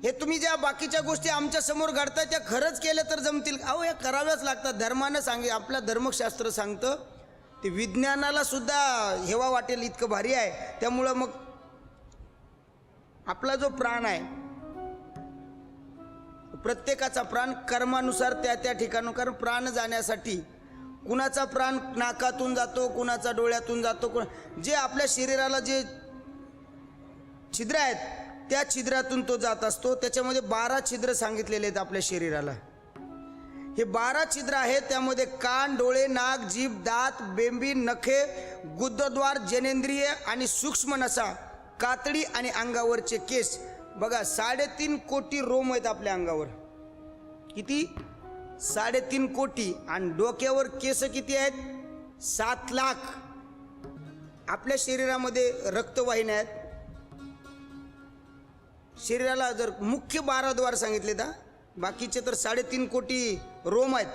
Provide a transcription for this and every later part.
हे तुम्ही ज्या बाकीच्या गोष्टी आमच्या समोर घडताय त्या खरंच केल्या तर जमतील. अहो या कराव्याच लागतात. धर्मानं सांगे, आपलं धर्मशास्त्र सांगतं ते विज्ञानाला सुद्धा हेवा वाटेल इतकं भारी आहे. त्यामुळं मग आपला जो प्राण आहे, प्रत्येकाचा प्राण कर्मानुसार त्या त्या ठिकाणी, कारण प्राण जाण्यासाठी कुणाचा प्राण नाकातून जातो, कुणाचा डोळ्यातून जातो, जे आपल्या शरीराला जे छिद्र आहेत त्या छिद्रातून तो जात असतो. त्याच्यामध्ये 12 छिद्र सांगितलेले आहेत आपल्या शरीराला. हे 12 छिद्र आहेत. त्यामध्ये कान, डोळे, नाक, जीभ, दात, बेंबी, नखे, गुदद्वार, जनेंद्रिय आणि सूक्ष्म नसा, कातडी आणि अंगावरचे केस. बघा 3.5 कोटी रोम आहेत आपल्या अंगावर. किती? 3.5 कोटी. आणि डोक्यावर केस किती आहेत? 7 लाख. आपल्या शरीरामध्ये रक्तवाहिन्या आहेत. शरीराला जर मुख्य 12 द्वार सांगितले तर बाकीचे तर 3.5 कोटी रोम आहेत.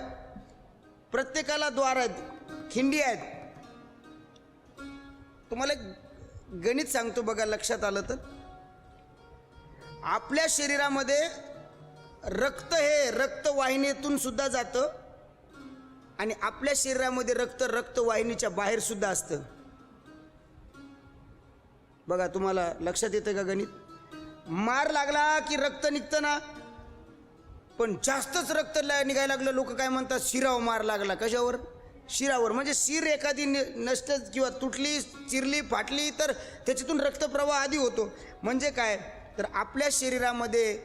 प्रत्येकाला द्वार आहेत, खिंडी आहेत. तुम्हाला गणित सांगतो बघा, लक्षात आलं तर. आपल्या शरीरामध्ये रक्त हे रक्तवाहिनीतून सुद्धा जातं आणि आपल्या शरीरामध्ये रक्त रक्तवाहिनीच्या बाहेर सुद्धा असतं. बघा तुम्हाला लक्षात येतं का गणित? मार लागला की रक्त निघतं ना, पण जास्तच रक्त निघायला लागलं, लोक काय म्हणतात शिरावर मार लागला. कशावर? शिरावर. म्हणजे शिर एखादी नष्ट किंवा तुटली, चिरली, फाटली तर त्याच्यातून रक्तप्रवाह आधी होतो. म्हणजे काय तर आपल्या शरीरामध्ये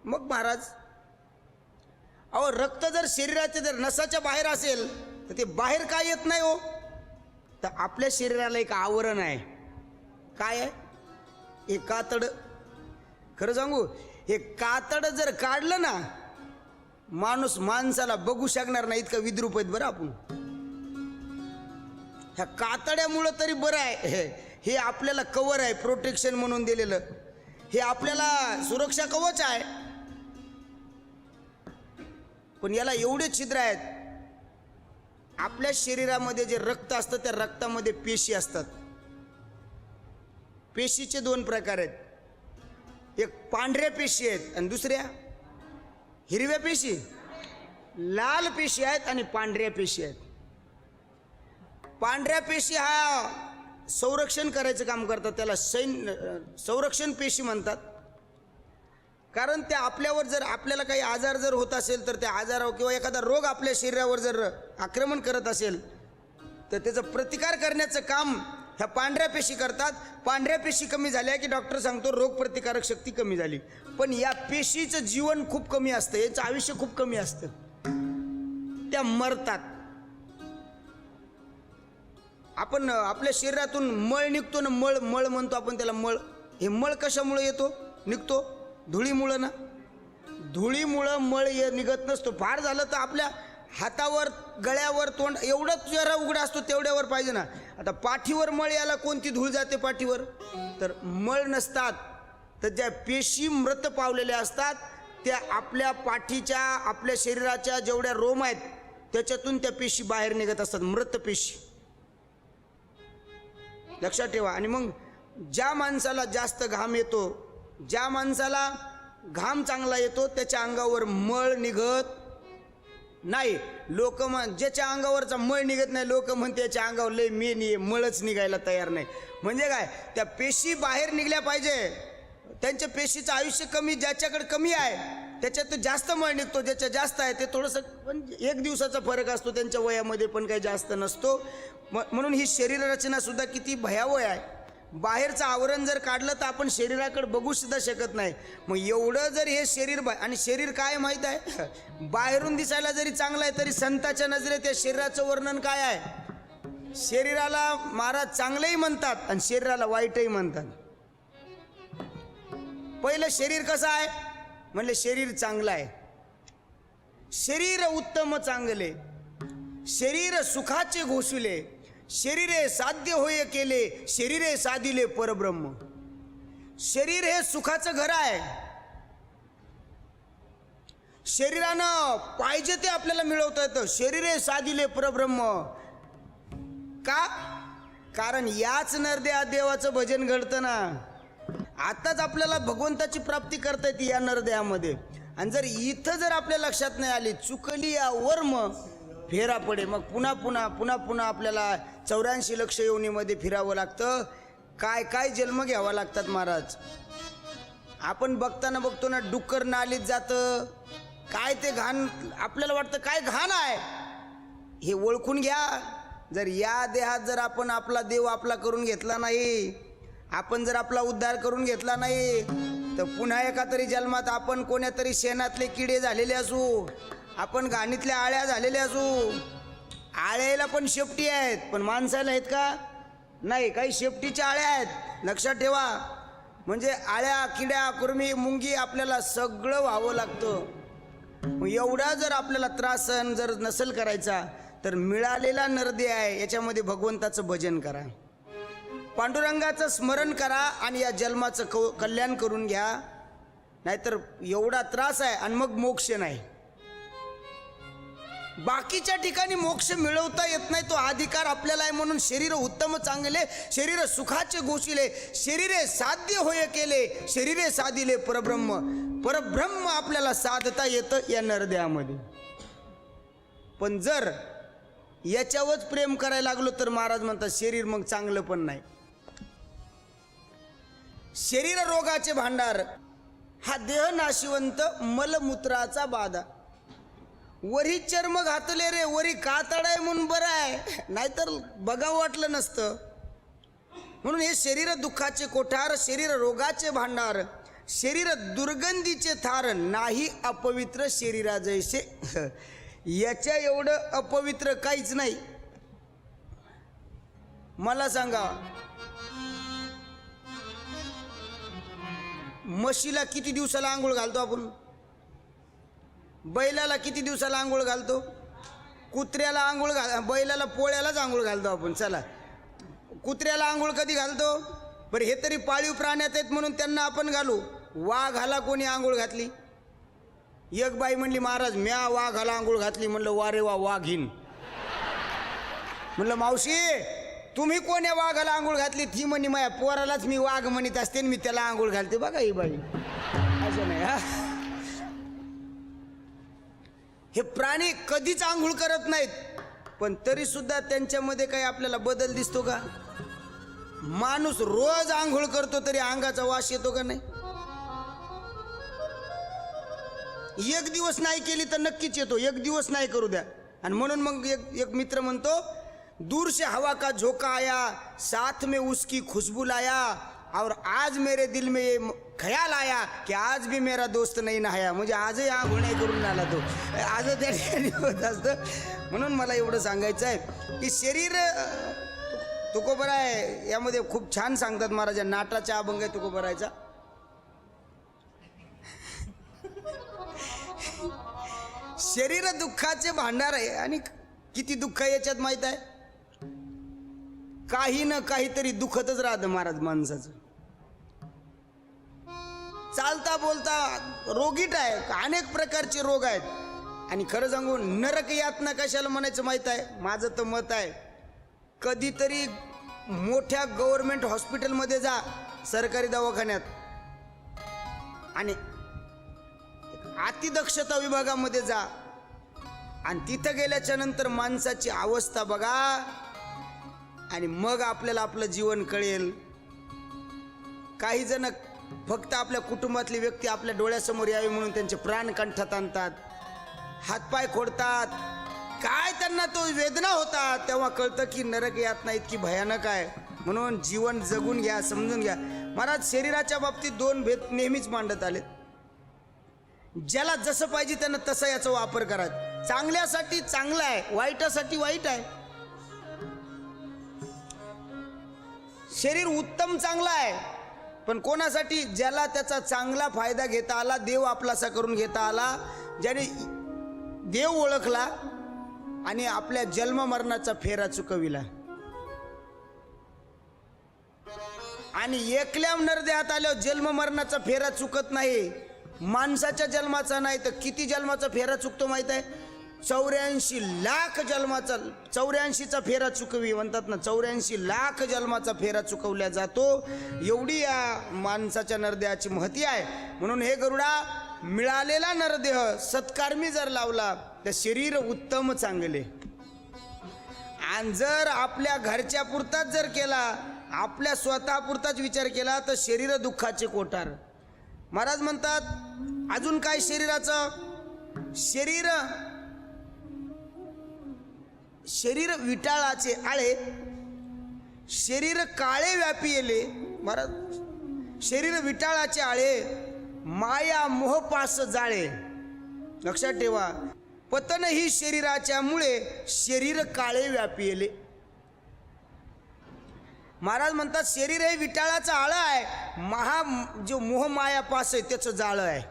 मग महाराज, अहो रक्त जर शरीराच्या जर नसाच्या बाहेर असेल तर ते बाहेर काय येत नाही हो. तर आपल्या शरीराला एक आवरण आहे. काय आहे? हे कातड. खरं सांगू, हे कातड जर काढलं ना, माणूस माणसाला बघू शकणार नाही, इतका विद्रूप आहेत बरं आपण. ह्या कातड्यामुळं तरी बरं आहे. हे आपल्याला कवर आहे, प्रोटेक्शन म्हणून दिलेलं. हे आपल्याला सुरक्षा कवच आहे. पण याला एवढे छिद्र आहेत. आपल्या शरीरामध्ये जे रक्त असतं त्या रक्तामध्ये पेशी असतात. पेशीचे 2 प्रकार आहेत. एक पांढऱ्या पेशी आहेत आणि दुसऱ्या हिरव्या पेशी. लाल पेशी आहेत आणि पांढऱ्या पेशी आहेत. पांढऱ्या पेशी हा संरक्षण करायचं काम करतात. त्याला संरक्षण पेशी म्हणतात. कारण त्या आपल्यावर जर आपल्याला काही आजार जर होत असेल तर त्या आजारावर किंवा एखादा रोग आपल्या शरीरावर जर आक्रमण करत असेल तर त्याचा प्रतिकार करण्याचं काम ह्या पांढऱ्या पेशी करतात. पांढऱ्या पेशी कमी झाल्या की डॉक्टर सांगतो रोगप्रतिकारक शक्ती कमी झाली. पण या पेशीचं जीवन खूप कमी असतं, याचं आयुष्य खूप कमी असतं. त्या मरतात. आपण आपल्या शरीरातून मळ निघतो ना, मळ मळ म्हणतो आपण त्याला मळ. हे मळ कशामुळे येतो निघतो? धुळीमुळं ना. धुळीमुळं मळ निघत नसतो. फार झालं तर आपल्या हातावर, गळ्यावर, तोंड एवढं चेहरा उघडा असतो तेवढ्यावर पाहिजे ना. आता पाठीवर मळ याला कोणती धूळ जाते पाठीवर? तर मळ नसतात. तर ज्या पेशी मृत पावलेल्या असतात त्या आपल्या पाठीच्या, आपल्या शरीराच्या जेवढ्या रोम आहेत त्याच्यातून त्या पेशी बाहेर निघत असतात, मृत पेशी. लक्षात ठेवा. आणि मग ज्या माणसाला जास्त घाम येतो, ज्या माणसाला घाम चांगला येतो त्याच्या अंगावर मळ निघत नाही. लोक ज्याच्या अंगावरचा मळ निघत नाही, लोक म्हणते त्याच्या अंगावर लय मेन आहे, मळच निघायला तयार नाही. म्हणजे काय? त्या पेशी बाहेर निघल्या पाहिजे. त्यांच्या पेशीचं आयुष्य कमी, ज्याच्याकडे कमी आहे त्याच्यात जास्त मळ निघतो. ज्याच्या जास्त आहे ते थोडंसं, पण 1 दिवसाचा फरक असतो त्यांच्या वयामध्ये, पण काही जास्त नसतो. म्हणून ही शरीर रचना सुद्धा किती भयावह आहे. बाहेरचं आवरण जर काढलं तर आपण शरीराकडे बघू सुद्धा शकत नाही. मग एवढं जर हे शरीर, आणि शरीर काय माहीत आहे, बाहेरून दिसायला जरी चांगलं आहे तरी संताच्या नजरेत त्या शरीराचं वर्णन काय आहे? शरीराला महाराज चांगलंही म्हणतात आणि शरीराला वाईटही म्हणतात. पहिलं शरीर कसं आहे? म्हणले शरीर चांगलं आहे. शरीर उत्तम चांगले, शरीर सुखाचे घोषिले, शरीरे साध्य होय केले, शरीरे साधिले परब्रह्म. शरीर हे सुखाचं घर आहे. शरीरानं पाहिजे ते आपल्याला मिळवता येतं. शरीरे साधिले परब्रह्म. का? कारण याच नरदेहा देवाचं भजन घडतं ना. आताच आपल्याला भगवंताची प्राप्ती करता येते या नरदेहामध्ये. आणि जर इथं जर आपल्या लक्षात नाही आली, चुकली या वर्म फेरा पडे, मग पुन्हा पुन्हा पुन्हा पुन्हा आपल्याला 84 लक्ष योनीमध्ये फिरावं लागतं. काय काय जन्म घ्यावा लागतात महाराज. आपण बघताना बघतो ना, डुक्कर नालीत जातं, काय ते घाण आपल्याला वाटतं काय घाण आहे, हे ओळखून घ्या. जर या देहात जर आपण आपला देव आपला करून घेतला नाही, आपण जर आपला उद्धार करून घेतला नाही, तर पुन्हा एका तरी जन्मात आपण कोण्या तरी शेणातले किडे झालेले असू, आपण घाणीतल्या आळ्या झालेल्या असू. आळ्याला पण शेपटी आहेत, पण माणसाला आहेत का? नाही. काही शेपटीच्या आळ्या आहेत, लक्षात ठेवा. म्हणजे आळ्या, किड्या, कुरमी, मुंगी आपल्याला सगळं व्हावं लागतं. एवढा जर आपल्याला त्रास सहन जर नसेल करायचा, तर मिळालेला नरदेह आहे याच्यामध्ये भगवंताचं भजन करा, पांडुरंगाचं स्मरण करा आणि या जन्माचं कल्याण करून घ्या. नाहीतर एवढा त्रास आहे आणि मग मोक्ष नाही. बाकीच्या ठिकाणी मोक्ष मिळवता येत नाही, तो अधिकार आपल्याला आहे. म्हणून शरीर उत्तम चांगले, शरीर सुखाचे गोशिले, शरीरे साध्य होय केले, शरीरे साधिले परब्रह्म. परब्रह्म आपल्याला साधता येतं या नरदेहामध्ये. पण जर याच्यावरच प्रेम करायला लागलो तर महाराज म्हणतात शरीर मग चांगलं पण नाही. शरीर रोगाचे भांडार, हा देह नाशिवंत मलमूत्राचा बाधा. वरी चर्म घातले रे, वरी कातड आहे म्हणून बरं आहे, नाहीतर बघावं वाटलं नसतं. म्हणून हे शरीर दुःखाचे कोठार, शरीर रोगाचे भांडार, शरीर दुर्गंधीचे थार, नाही अपवित्र शरीरा जैसे. याच्या एवढं अपवित्र काहीच नाही. मला सांगा, म्हशीला किती दिवसाला आंघोळ घालतो आपण? बैलाला किती दिवसाला आंघोळ घालतो? कुत्र्याला आंघोळ बैलाला पोळ्यालाच आंघोळ घालतो आपण. चला, कुत्र्याला आंघोळ कधी घालतो? बरं, हे तरी पाळीव प्राण्यात आहेत म्हणून त्यांना आपण घालू. वाघाला कोणी आंघोळ घातली? एक बाई म्हणली, महाराज म्या वाघाला आंघोळ घातली. म्हणलं वा रे वा, वाघीन. म्हणलं मावशी तुम्ही कोण्या वाघाला आंघोळ घातली? ती म्हणी माझ्या पोरालाच मी वाघ म्हणत असते, मी त्याला आंघोळ घालते. बघा ही बाई, असं नाही. हा, हे प्राणी कधीच आंघोळ करत नाहीत, पण तरी सुद्धा त्यांच्यामध्ये काही आपल्याला बदल दिसतो का? माणूस रोज आंघोळ करतो तरी अंगाचा वास येतो का नाही? एक दिवस नाही केली तर नक्कीच येतो, एक दिवस नाही करू द्या. आणि म्हणून मग एक मित्र म्हणतो, दूर से हवा का झोंका आया, साथ में उसकी खुशबू लाया, और आज मेरे दिल में ये ख्याल आया कि आज भी मेरा दोस्त नहीं नहाया. म्हणजे आजही आंघोळ नाही करून आला तो, आज त्या ठिकाणी होत असतं. म्हणून मला एवढं सांगायचं आहे की शरीर तुकोबर आहे, यामध्ये खूप छान सांगतात महाराज. नाटाचा अभंग आहे तुकोबरायचा. शरीर दुःखाचे भांडार आहे. आणि किती दुःख आहे याच्यात माहित आहे? काही ना काहीतरी दुखतच राहतं महाराज माणसाचं. चालता बोलता रोगीट आहे, अनेक प्रकारचे रोग आहेत. आणि खरं सांगू, नरक यातना कशाला म्हणायचं माहित आहे? माझं तर मत आहे, कधीतरी मोठ्या गव्हर्नमेंट हॉस्पिटलमध्ये जा, सरकारी दवाखान्यात, आणि अतिदक्षता विभागामध्ये जा, आणि तिथं गेल्याच्या नंतर माणसाची अवस्था बघा, आणि मग आपल्याला आपलं जीवन कळेल. काही जण फक्त आपल्या कुटुंबातली व्यक्ती आपल्या डोळ्यासमोर यावी म्हणून त्यांचे प्राण कंठात आणतात, हातपाय खोडतात. काय त्यांना तो वेदना होता, तेव्हा कळतं की नरक यातना इतकी भयानक आहे. म्हणून जीवन जगून घ्या, समजून घ्या. महाराज शरीराच्या बाबतीत दोन भेद नेहमीच मांडत आले. ज्याला जसं पाहिजे त्यानं तसा याचा वापर करा. चांगल्यासाठी चांगला आहे, वाईटासाठी वाईट आहे. शरीर उत्तम चांगला आहे, पण कोणासाठी? ज्याला त्याचा चांगला फायदा घेता आला, देव आपलासा करून घेता आला, ज्याने देव ओळखला आणि आपल्या जन्म मरणाचा फेरा चुकविला. आणि एकल्या नरदेहात आल्यावर जन्म मरणाचा फेरा चुकत नाही. माणसाच्या जन्माचा नाही तर किती जन्माचा फेरा चुकतो माहित आहे? 84 लाख जन्माचा 84चा फेरा चुकवी म्हणतात ना, 84 लाख जन्माचा फेरा चुकवल्या जातो, एवढी या माणसाच्या नरदेहाची महती आहे. म्हणून हे गरुडा, मिळालेला नरदेह सत्कर्मी जर लावला तर शरीर उत्तम चांगले, आणि जर आपल्या घरच्या पुरताच जर केला, आपल्या स्वतः पुरताच विचार केला तर शरीर दुःखाचे कोठार. महाराज म्हणतात अजून काय शरीराचं, शरीर विटाळाचे आळे, शरीर काळे व्यापी येले. महाराज शरीर विटाळाचे आळे, माया मोहपास जाळे. लक्षात ठेवा, पतन ही शरीराच्या मुळे शरीर काळे व्यापी येले. महाराज म्हणतात शरीर हे विटाळाचं आळं आहे, जो मोह माया पास आहे त्याचं जाळं आहे.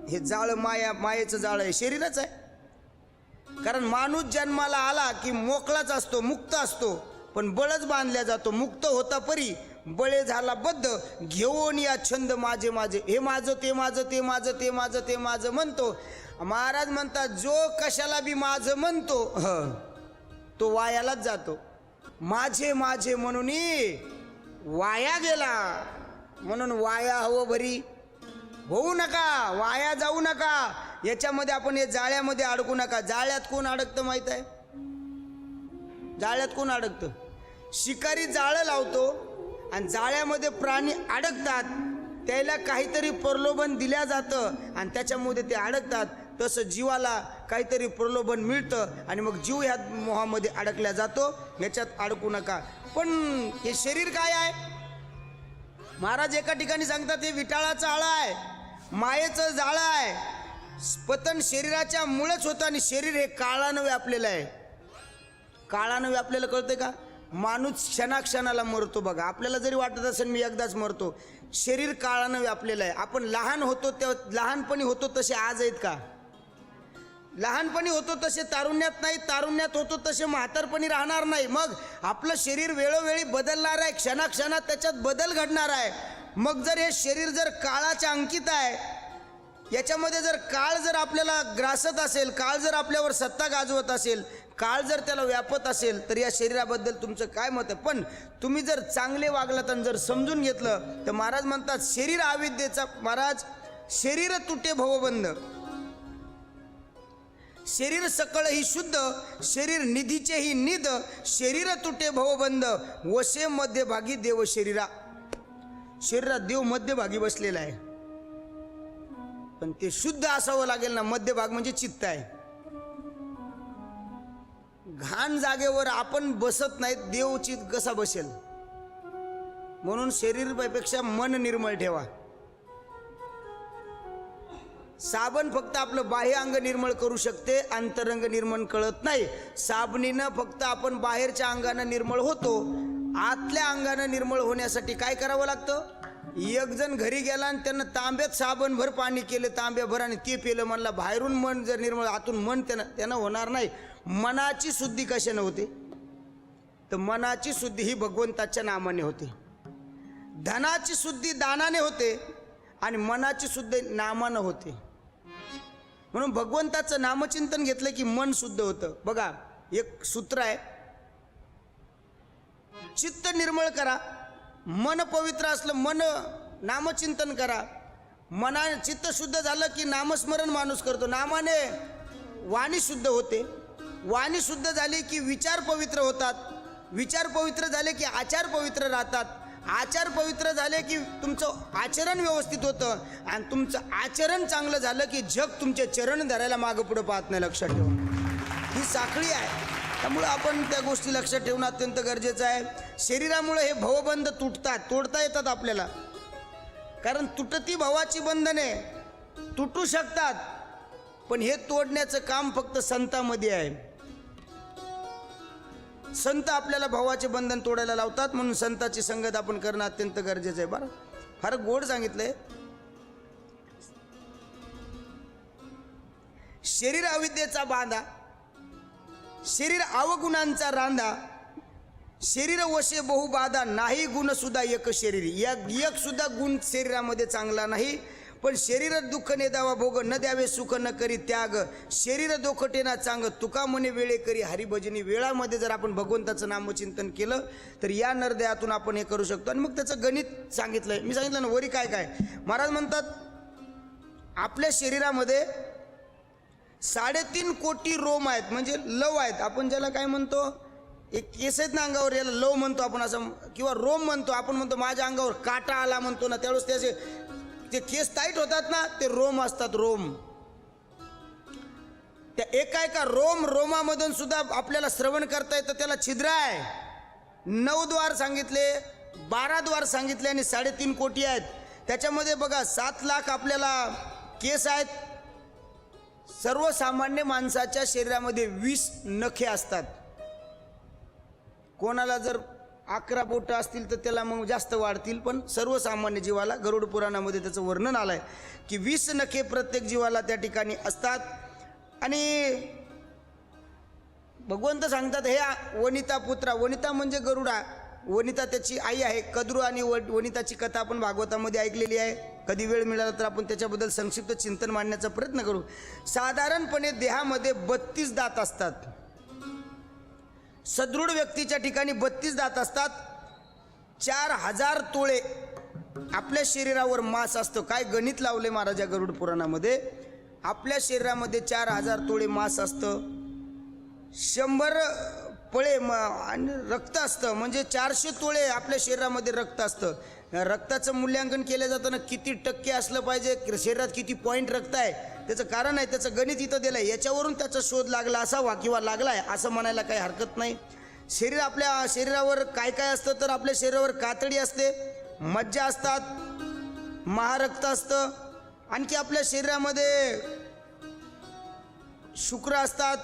हे जाळं मायेचं जाळं आहे, शरीरच आहे. कारण माणूस जन्माला आला की मोकळाच असतो, मुक्त असतो, पण बळच बांधल्या जातो. मुक्त होता परी बळे झाला बद्ध, घेऊन या छंद माझे माझे, हे माझं ते माझं, ते माझं ते माझं, ते माझं म्हणतो. महाराज म्हणतात जो कशाला बी माझं म्हणतो तो वायालाच जातो. माझे माझे म्हणून वाया गेला. म्हणून वाया हवं भरी होऊ नका, वाया जाऊ नका. याच्यामध्ये आपण हे जाळ्यामध्ये अडकू नका. जाळ्यात कोण अडकतं माहित आहे? जाळ्यात कोण अडकतं? शिकारी जाळं लावतो आणि जाळ्यामध्ये प्राणी अडकतात, त्याला काहीतरी प्रलोभन दिल्या जातं आणि त्याच्यामध्ये ते अडकतात. तसं जीवाला काहीतरी प्रलोभन मिळतं आणि मग जीव ह्या मोहामध्ये अडकल्या जातो. याच्यात अडकू नका. पण हे शरीर काय आहे? महाराज एका ठिकाणी सांगतात हे विटाळाचं आळं आहे, मायेचं जाळं आहे. पतन शरीराच्या मुळेच होतं आणि शरीर हे काळानं व्यापलेलं आहे. काळानं व्यापलेलं कळतंय का? माणूस क्षणाक्षणाला मरतो बघा. आपल्याला जरी वाटत असेल मी एकदाच मरतो, शरीर काळानं व्यापलेलं आहे. आपण लहान होतो तेव्हा लहानपणी होतो तसे आज आहेत का? लहानपणी होतो तसे तारुण्यात नाही, तारुण्यात होतो तसे म्हातारपणी राहणार नाही. मग आपलं शरीर वेळोवेळी बदलणार आहे, क्षणाक्षणात त्याच्यात बदल घडणार आहे. मग जर हे शरीर जर काळाच्या अंकित आहे, याच्यामध्ये जर काळ जर आपल्याला ग्रासत असेल, काळ जर आपल्यावर सत्ता गाजवत असेल, काळ जर त्याला व्यापत असेल, तर या शरीराबद्दल तुमचं काय मत आहे? पण तुम्ही जर चांगले वागलात आणि जर समजून घेतलं तर महाराज म्हणतात शरीर अविद्येचा, महाराज शरीर तुटे भवबंध, शरीर सकळ ही शुद्ध, शरीर निधीचे ही निध, शरीर तुटे भवबंध, वशे मध्यभागी देव शरीरा. शरीरात देव मध्यभागी बसलेला आहे, पण ते शुद्ध असावं लागेल ना. मध्यभाग म्हणजे चित्त आहे. घाण जागेवर आपण बसत नाहीत, देव चित्त कसा बसेल? म्हणून शरीरापेक्षा मन निर्मळ ठेवा. साबण फक्त आपलं बाह्य अंग निर्मळ करू शकते, अंतरंग निर्मळ कळत नाही. साबणीनं फक्त आपण बाहेरच्या अंगानं निर्मळ होतो, आतल्या अंगानं निर्मळ होण्यासाठी काय करावं लागतं? एक जण घरी गेला आणि त्यानं तांब्यात साबणभर पाणी केलं, तांब्याभर, आणि ते पेलं. म्हणला बाहेरून मन जर निर्मळ, आतून मन त्यानं होणार नाही. मनाची शुद्धी कशाने होते? तर मनाची शुद्धी ही भगवंताच्या नामाने होते. धनाची शुद्धी दानाने होते आणि मनाची शुद्धी नामानं होते. म्हणून भगवंताचं नामचिंतन घेतलं की मन शुद्ध होतं. बघा एक सूत्र आहे, चित्त निर्मळ करा. मन पवित्र असलं, मन नामचिंतन करा. चित्त शुद्ध झालं की नामस्मरण माणूस करतो. नामाने वाणी शुद्ध होते. वाणी शुद्ध झाली की विचार पवित्र होतात. विचार पवित्र झाले की आचार पवित्र राहतात. आचार पवित्र झाले की तुमचं आचरण व्यवस्थित होतं, आणि तुमचं आचरण चांगलं झालं की जग तुमचे चरण धरायला मागं पुढं पाहत नाही. लक्षात ठेवा, ही साखळी आहे. त्यामुळं आपण त्या गोष्टी लक्षात ठेवणं अत्यंत गरजेचं आहे. शरीरामुळे हे भवबंध तुटतात, तोडता येतात आपल्याला. कारण तुटती भवाची बंधने तुटू शकतात, पण हे तोडण्याचं काम फक्त संतांमध्ये आहे. संत आपल्याला भवाचे बंधन तोडायला लावतात. म्हणून संताची संगत आपण करणं अत्यंत गरजेचं आहे. बरं, फार गोड सांगितलंय. शरीर अविद्येचा बांधा, शरीर अवगुणांचा रांधा, शरीर वशे बहुबाधा, नाही गुण सुद्धा एक शरीर. एक सुद्धा गुण शरीरामध्ये चांगला नाही. पण शरीर दुःख ने दावा भोग, न द्यावे सुख न करी त्याग, शरीर दोखटे ना चांग, तुका म्हणे वेळे करी हरिभजनी. वेळामध्ये जर आपण भगवंताचं नामचिंतन केलं तर या नरदयातून आपण हे करू शकतो. आणि मग त्याचं गणित सांगितलंय, मी सांगितलं ना वरी काय काय. महाराज म्हणतात आपल्या शरीरामध्ये 3.5 कोटी रोम आहेत, म्हणजे लव आहेत. आपण ज्याला काय म्हणतो, एक केस आहेत ना अंगावर, याला लव म्हणतो आपण असं, किंवा रोम म्हणतो. आपण म्हणतो माझ्या अंगावर काटा आला म्हणतो ना, त्यावेळेस त्याचे ते केस टाईट होतात ना, ते रोम असतात, रोम. त्या एका रोमामधून सुद्धा आपल्याला श्रवण करता येतं, त्याला छिद्र आहे. 9 द्वार सांगितले, 12 द्वार सांगितले आणि 3.5 कोटी आहेत. त्याच्यामध्ये बघा 7 लाख आपल्याला केस आहेत. सर्वसामान्य माणसाच्या शरीरामध्ये 20 नखे असतात. कोणाला जर 11 बोटं असतील तर त्याला मग जास्त वाढतील, पण सर्वसामान्य जीवाला गरुड पुराणामध्ये त्याचं वर्णन आलंय की 20 नखे प्रत्येक जीवाला त्या ठिकाणी असतात. आणि भगवंत सांगतात हे वनिता पुत्रा, वनिता म्हणजे गरुडा, वनिता त्याची आई आहे. कद्रू आणि वनिताची कथा आपण भागवतामध्ये ऐकलेली आहे. कधी वेळ मिळाला तर आपण त्याच्याबद्दल संक्षिप्त चिंतन मांडण्याचा प्रयत्न करू. साधारणपणे देहामध्ये 32 दात असतात. सदृढ व्यक्तीच्या ठिकाणी 32 दात असतात. 4000 तोळे आपल्या शरीरावर मांस असतं. काय गणित लावले महाराजा गरुड पुराणामध्ये. आपल्या शरीरामध्ये 4000 तोळे मांस असतं. 100 पळे आणि रक्त असतं, म्हणजे 400 तोळे आपल्या शरीरामध्ये रक्त असतं. रक्ताचं मूल्यांकन केलं जाताना किती टक्के असलं पाहिजे, शरीरात किती पॉईंट रक्त आहे, त्याचं कारण आहे, त्याचं गणित इथं दिलं आहे. याच्यावरून त्याचा शोध लागला असावा किंवा लागला आहे असं म्हणायला काही हरकत नाही. आपल्या शरीरावर काय काय असतं तर आपल्या शरीरावर कातडी असते, मज्जा असतात, महारक्त असतं. आणखी आपल्या शरीरामध्ये शुक्र असतात.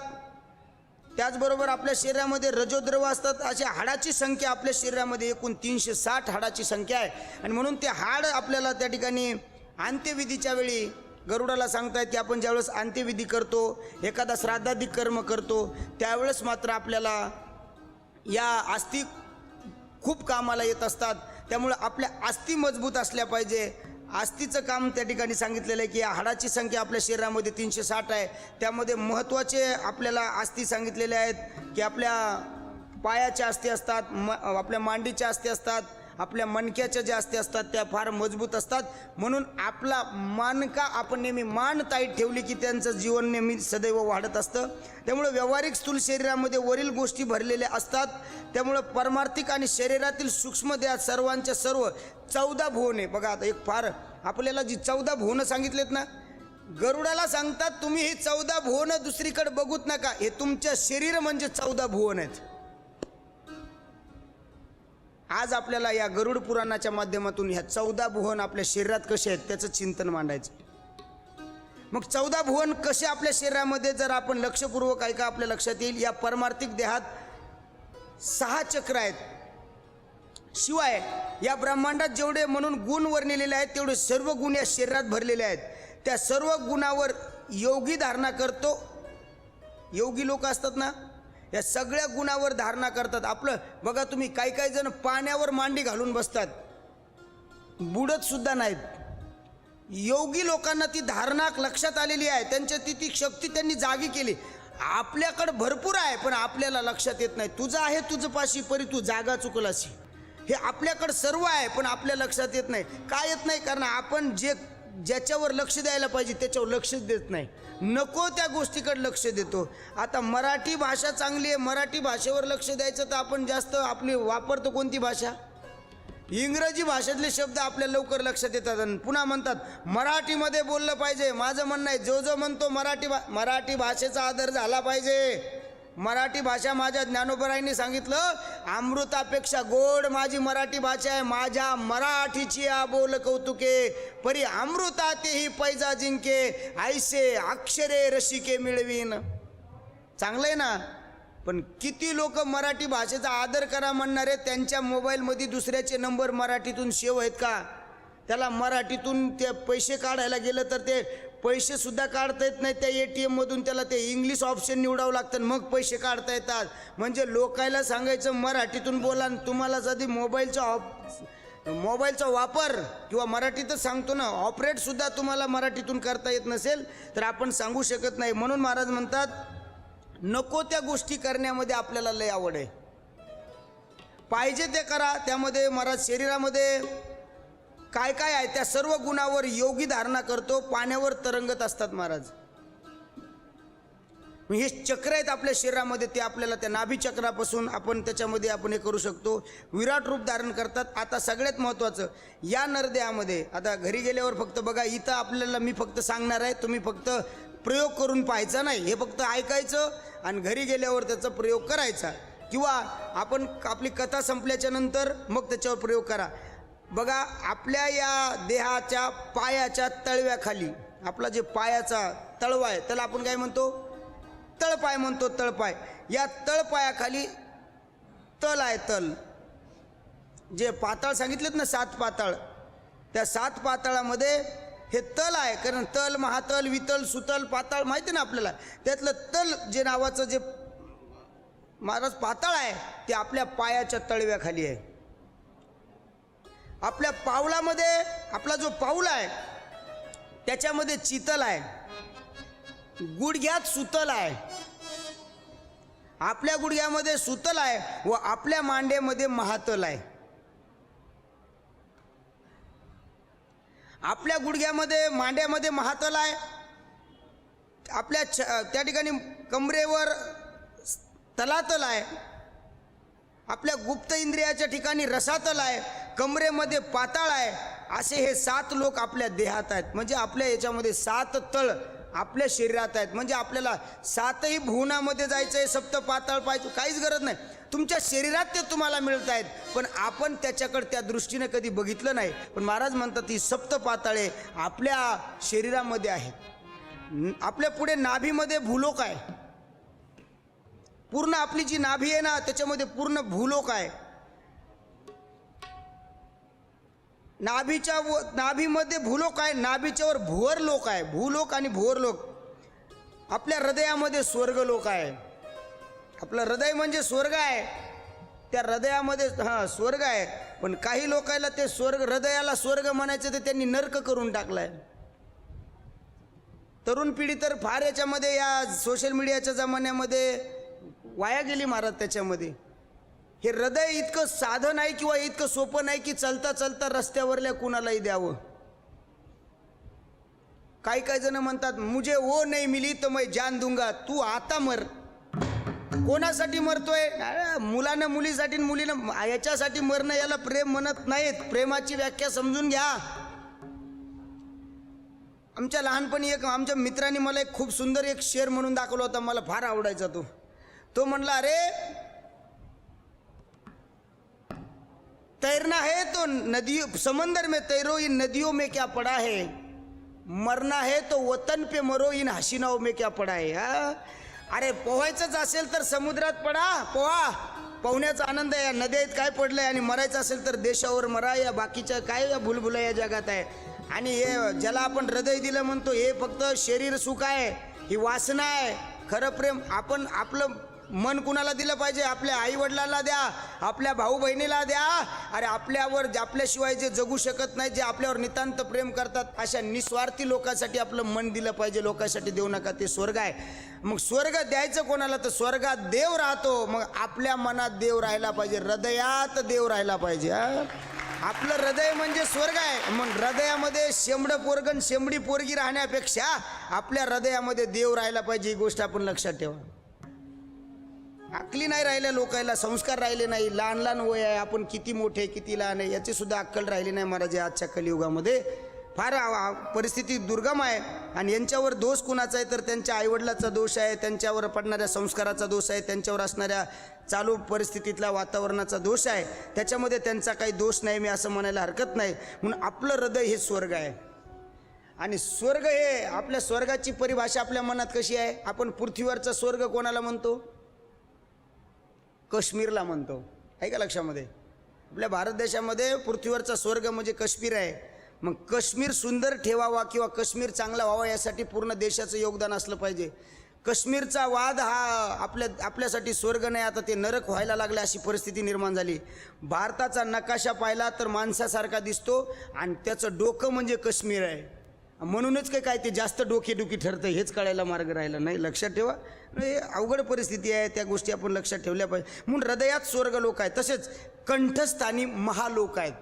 त्याचबरोबर आपल्या शरीरामध्ये रजोद्रव असतात. अशा हाडाची संख्या आपल्या शरीरामध्ये एकूण 360 हाडाची संख्या आहे. आणि म्हणून ते हाड आपल्याला त्या ठिकाणी अंत्यविधीच्या वेळी गरुडाला सांगतायत की आपण ज्यावेळेस अंत्यविधी करतो, एखादा श्राद्धादी कर्म करतो, त्यावेळेस मात्र आपल्याला या अस्थी खूप कामाला येत असतात. त्यामुळे आपल्या अस्थी मजबूत असल्या पाहिजे. अस्थीचं काम त्या ठिकाणी सांगितलेलं आहे की हाडाची संख्या आपल्या शरीरामध्ये 360 आहे. त्यामध्ये महत्त्वाचे आपल्याला अस्थी सांगितलेले आहेत की आपल्या पायाच्या अस्थी असतात, आपल्या मांडीच्या अस्थी असतात, आपल्या मणक्याच्या ज्या अस्थी असतात त्या फार मजबूत असतात. म्हणून आपला मानका आपण नेहमी मान ताईट ठेवली की त्यांचं जीवन नेहमी सदैव वाढत असतं. त्यामुळे व्यावहारिक स्थूल शरीरामध्ये वरील गोष्टी भरलेल्या असतात. त्यामुळे परमार्थिक आणि शरीरातील सूक्ष्म देहात सर्वांच्या सर्व 14 भुवने. बघा आता एक फार आपल्याला जी 14 भुवनं सांगितलेत ना, गरुडाला सांगतात तुम्ही ही 14 भुवनं दुसरीकडे बघूच नका, हे तुमचं शरीर म्हणजे 14 भुवन आहेत. आज आपल्याला या गरुड पुराणाच्या माध्यमातून ह्या 14 भुवन आपल्या शरीरात कसे आहेत त्याचं चिंतन मांडायचं. मग 14 भुवन कसे आपल्या शरीरामध्ये जर आपण लक्षपूर्वक ऐका आपल्या लक्षात येईल. या परमार्थिक देहात 6 चक्र आहेत. शिवाय या ब्रह्मांडात जेवढे म्हणून गुण वर्णिलेले आहेत तेवढे सर्व गुण या शरीरात भरलेले आहेत. त्या सर्व गुणावर योगी धारणा करतो. योगी लोक असतात ना, या सगळ्या गुणावर धारणा करतात. आपलं बघा तुम्ही, काही काही जण पाण्यावर मांडी घालून बसतात, बुडत सुद्धा नाहीत. योगी लोकांना ती धारणा लक्षात आलेली आहे. त्यांच्या ती शक्ती त्यांनी जागी केली. आपल्याकडे भरपूर आहे पण आपल्याला लक्षात येत नाही. तुझं आहे तुझं पाशी परी तू जागा चुकलाशी. हे आपल्याकडे सर्व आहे पण आपल्या लक्षात येत नाही. काय येत नाही? कारण आपण ज्याच्यावर लक्ष द्यायला पाहिजे त्याच्यावर लक्षच देत नाही. नको त्या गोष्टीकडे लक्ष देतो. आता मराठी भाषा चांगली आहे, मराठी भाषेवर लक्ष द्यायचं तर आपण जास्त आपली वापरतो कोणती भाषा? इंग्रजी भाषेतले शब्द आपल्या लवकर लक्षात येतात आणि पुन्हा म्हणतात मराठीमध्ये बोललं पाहिजे. माझं म्हणणं आहे जो म्हणतो मराठी भाषेचा आदर झाला पाहिजे. मराठी भाषा माझ्या ज्ञानोबरायांनी सांगितलं, अमृतापेक्षा गोड माझी मराठी भाषा आहे. माझ्या मराठीची बोल कौतुके परी अमृता तेही पैजा जिंके, ऐसे अक्षरे रसिके मिळवीन. चांगलं आहे ना. पण किती लोक मराठी भाषेचा आदर करा म्हणणारे त्यांच्या मोबाईलमध्ये दुसऱ्याचे नंबर मराठीतून सेव्ह आहेत का? त्याला मराठीतून ते पैसे काढायला गेलं तर ते पैसे सुद्धा काढता येत नाही. त्या ATM मधून त्याला ते इंग्लिश ऑप्शन निवडावं लागतं मग पैसे काढता येतात. म्हणजे लोकायला सांगायचं मराठीतून बोला. तुम्हाला जरी मोबाईलचा मोबाईलचा वापर किंवा मराठीतच सांगतो ना, ऑपरेटसुद्धा तुम्हाला मराठीतून करता येत नसेल तर आपण सांगू शकत नाही. म्हणून महाराज म्हणतात नको त्या गोष्टी करण्यामध्ये आपल्याला लय आवड आहे. पाहिजे ते करा. त्यामध्ये महाराज शरीरामध्ये काय काय आहे त्या सर्व गुणावर योगी धारणा करतो. पाण्यावर तरंगत असतात महाराज. हे चक्र आहेत आपल्या शरीरामध्ये, ते आपल्याला त्या नाभी चक्रापासून आपण त्याच्यामध्ये आपण हे करू शकतो. विराट रूप धारण करतात. आता सगळ्यात महत्त्वाचं या नरदेहामध्ये, आता घरी गेल्यावर फक्त बघा, इथं आपल्याला मी फक्त सांगणार आहे, तुम्ही फक्त प्रयोग करून पाहायचा नाही, हे फक्त ऐकायचं आणि घरी गेल्यावर त्याचा प्रयोग करायचा, किंवा आपण आपली कथा संपल्याच्या नंतर मग त्याच्यावर प्रयोग करा. बघा, आपल्या या देहाच्या पायाच्या तळव्याखाली आपला जे पायाचा तळवा आहे त्याला आपण काय म्हणतो? तळपाय म्हणतो. तळपाय, या तळपायाखाली तल आहे. तल जे पाताळ सांगितलेत ना, 7 पाताळ, त्या 7 पाताळामध्ये हे तल आहे. कारण तल, महातल, वितल, सुतल, पाताळ माहिती ना आपल्याला. त्यातलं तल जे नावाचं जे महाराज पाताळ आहे ते आपल्या पायाच्या तळव्याखाली आहे. आपल्या पावलामध्ये आपला जो पाऊल आहे त्याच्यामध्ये चितल आहे, गुडघ्यात सुतल आहे. आपल्या गुडघ्यामध्ये सुतल आहे व आपल्या मांड्यामध्ये महातल आहे. आपल्या गुडघ्यामध्ये मांड्यामध्ये महातल आहे. आपल्या त्या ठिकाणी कमरेवर तलातल आहे. आपल्या गुप्त इंद्रियाच्या ठिकाणी रसातल आहे. कमरेमध्ये पाताळ आहे. असे हे 7 लोक आपल्या देहात आहेत. म्हणजे आपल्या याच्यामध्ये 7 तळ आपल्या शरीरात आहेत. म्हणजे आपल्याला 7ही भुवनामध्ये जायचं आहे, सप्त पाताळ पाहायचं काहीच गरज नाही. तुमच्या शरीरात ते तुम्हाला मिळत आहेत, पण आपण त्याच्याकडे त्या दृष्टीने कधी बघितलं नाही. पण महाराज म्हणतात ही सप्त पाताळे आपल्या शरीरामध्ये आहेत. आपल्या पुढे नाभीमध्ये भूलोक आहे. पूर्ण आपली जी नाभी आहे ना त्याच्यामध्ये पूर्ण भूलोक आहे. नाभीमध्ये भूलोक आहे. नाभीच्यावर भुवर लोक आहे. भूलोक आणि भुवर लोक. आपल्या हृदयामध्ये स्वर्ग लोक आहे. आपलं हृदय म्हणजे स्वर्ग आहे. त्या हृदयामध्ये स्वर्ग आहे. पण काही लोकांना ते स्वर्ग, हृदयाला स्वर्ग म्हणायचं तर त्यांनी नरक करून टाकलाय. तरुण पिढी तर फार याच्यामध्ये या सोशल मीडियाच्या जमान्यामध्ये वाया गेली महाराज. त्याच्यामध्ये हे हृदय इतकं साधं नाही किंवा इतकं सोपं नाही की चलता चलता रस्त्यावरल्या कुणालाही द्यावं. काही काही जण म्हणतात मुझे वो नहीं मिली तो मैं जान दूंगा. तू आता मर. कोणासाठी मरतोय? मुलानं मुलीसाठी, मुलीनं याच्यासाठी मरणं याला प्रेम म्हणत नाहीत. प्रेमाची व्याख्या समजून घ्या. आमच्या लहानपणी आमच्या मित्रांनी मला एक खूप सुंदर एक शेर म्हणून दाखवला होता. मला फार आवडायचा तो म्हणला, अरे तैरना है तो नदी समंदर में तैरो, इन नदियों में क्या पड़ा है. मरना है तो वतन पे मरो, इन हसीनाओं में क्या पड़ा है. अरे पोहायचंच असेल तर समुद्रात पडा, पोहा. पोहण्याचा आनंद आहे. या नद्यात काय पडलंय. आणि मरायचं असेल तर देशावर मरा. या बाकीच्या काय या भुलभुला या जगात आहे. आणि हे ज्याला आपण हृदय दिलं म्हणतो हे फक्त शरीर सुख आहे, ही वासना आहे. खरं प्रेम आपण आपलं मन कुणाला दिलं पाहिजे? आपल्या आई वडिलांना द्या, आपल्या भाऊ बहिणीला द्या. अरे आपल्यावर आपल्याशिवाय जे जगू शकत नाही, जे आपल्यावर नितांत प्रेम करतात, अशा निस्वार्थी लोकांसाठी आपलं मन दिलं पाहिजे. लोकांसाठी देऊ नका. ते स्वर्ग आहे. मग स्वर्ग द्यायचं कोणाला? तर स्वर्गात देव राहतो. मग आपल्या मनात देव राहायला पाहिजे, हृदयात देव राहायला पाहिजे. आपलं हृदय म्हणजे स्वर्ग आहे. मग हृदयामध्ये शेंबड पोरगण शेंबडी पोरगी राहण्यापेक्षा आपल्या हृदयामध्ये देव राहायला पाहिजे. ही गोष्ट आपण लक्षात ठेवा. अक्कली नाही राहिल्या लोकांना, संस्कार राहिले नाही. लहान लहान वय आहे, आपण किती मोठे किती लहान आहे याची सुद्धा अक्कल राहिली नाही महाराज. आजच्या कलियुगामध्ये फार परिस्थिती दुर्गम आहे. आणि यांच्यावर दोष कुणाचा आहे? तर त्यांच्या आईवडिलाचा दोष आहे, त्यांच्यावर पडणाऱ्या संस्काराचा दोष आहे, त्यांच्यावर असणाऱ्या चालू परिस्थितीतल्या वातावरणाचा दोष आहे. त्याच्यामध्ये त्यांचा काही दोष नाही, मी असं म्हणायला हरकत नाही. म्हणून आपलं हृदय हे स्वर्ग आहे. आणि स्वर्ग हे आपल्या स्वर्गाची परिभाषा आपल्या मनात कशी आहे? आपण पृथ्वीवरचा स्वर्ग कोणाला म्हणतो? काश्मीरला म्हणतो. आहे का लक्षामध्ये? आपल्या भारत देशामध्ये पृथ्वीवरचा स्वर्ग म्हणजे काश्मीर आहे. मग काश्मीर सुंदर ठेवावा किंवा काश्मीर चांगला व्हावा यासाठी पूर्ण देशाचं योगदान असलं पाहिजे. काश्मीरचा वाद हा आपल्यासाठी स्वर्ग नाही, आता ते नरक व्हायला लागले अशी परिस्थिती निर्माण झाली. भारताचा नकाशा पाहिला तर माणसासारखा दिसतो आणि त्याचं डोकं म्हणजे काश्मीर आहे. म्हणूनच काय ते जास्त डोकेदुखी ठरतं हेच कळायला मार्ग राहिला नाही. लक्षात ठेवा, हे अवघड परिस्थिती आहे, त्या गोष्टी आपण लक्षात ठेवल्या पाहिजे. म्हणून हृदयात स्वर्ग लोक आहेत, तसेच कंठस्थानी महालोक आहेत.